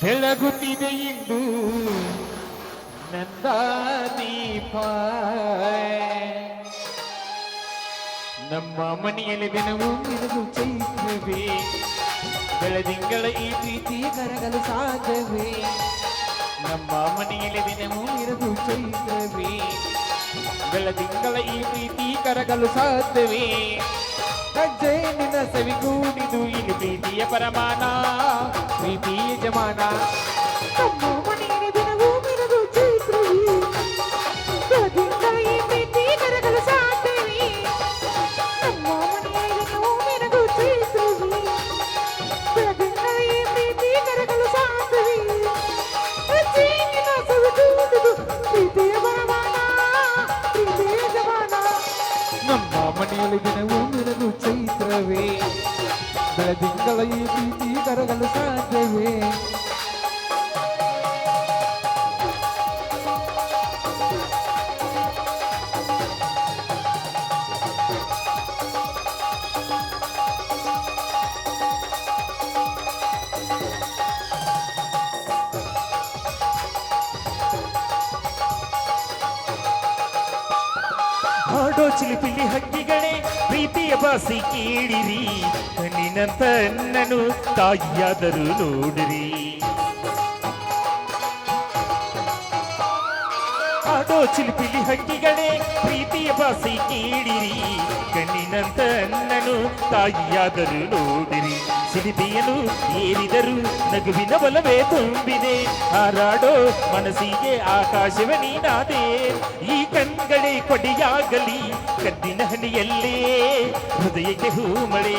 ಬೆಳಗುತ್ತಿದೆ ಇಂದು ನಂದ ದೀಪ ನಮ್ಮ ಮನೆಯಲ್ಲಿ ದಿನವೂ ಮಿರದು ಚೈತ್ರವೇ ಬೆಳದಿಂಗಳ ಈ ಪ್ರೀತಿ ಕರಗಲು ಸಾಧ್ಯವೇ ನಮ್ಮ ಮನೆಯಲ್ಲಿ ದಿನವೂ ಮಿರದು ಚೈತ್ರವೇ ಬೆಳದಿಂಗಳ ಈ ಪ್ರೀತಿ ಕರಗಲು ಸಾಧ್ಯವೇ ಕಜ್ಜೆ ನಿನ್ನ ಸವಿಗೂಡಿದು ಇಲ್ಲಿ ಪ್ರೀತಿಯ ಪರಮಾನ ಪ್ರೀತಿಯ ಜಮಾನ ನಮ್ಮ ಮನೆಯಲ್ಲಿ ದಿನವೂ ಮಿರದು ಚೈತ್ರವೇ ಬೆಳದಿಂಗಳ ಈ ಪ್ರೀತಿ ಕರಗಲು ಸಾಧ್ಯವೇ ನಮ್ಮ ಮನೆಯಲ್ಲಿ ದಿನವೂ ಮಿರದು ಚೈತ್ರವೇ ಬೆಳದಿಂಗಳ ಈ ಪ್ರೀತಿ ಕರಗಲು ಸಾಧ್ಯವೇ ಕಜ್ಜೆ ನಿನ್ನ ಸವಿಗೂಡಿದು ಪ್ರೀತಿಯ ಪರಮಾನ ಪ್ರೀತಿಯ ಜಮಾನ ನಮ್ಮ ಮನೆಯಲ್ಲಿ ದಿನವೂ ಮಿರದು ಚೈತ್ರವೇ ಬೆಳದಿಂಗಳ ಈ ಪ್ರೀತಿ ಕರಗಲು ಸಾಧ್ಯವೇ ಹಾಡೋ ಚಿಲಿಪಿಲಿ ಹಕ್ಕಿಗಳೇ ಪ್ರೀತಿಯ ಬಾಸಿ ಕೇಳಿರಿ ಕಣ್ಣಿನಂತ ನನ್ನನು ತಾಯಿಯಾದರೂ ನೋಡಿರಿ ಹಾಡೋ ಚಿಲಿಪಿಲಿ ಹಕ್ಕಿಗಳೇ ಪ್ರೀತಿಯ ಬಾಸಿ ಕೇಳಿರಿ ಕಣ್ಣಿನಂತ ನನ್ನನು ತಾಯಿಯಾದರೂ ನೋಡಿರಿ ಸಿರಿತೆಯನು ಏರಿದರು ನಗುವಿನ ಬಲವೇ ತುಂಬಿದೆ ಹಾರಾಡೋ ಮನಸ್ಸಿಗೆ ಆಕಾಶವೇ ನೀನಾದೆ ಈ ಕಣ್ಗಳೇ ಕೊಡೆಯಾಗಲಿ ಕದ್ದಿನ ಹನಿಯಲ್ಲೇ ಹೃದಯಕ್ಕೆ ಹೂಮಳೆ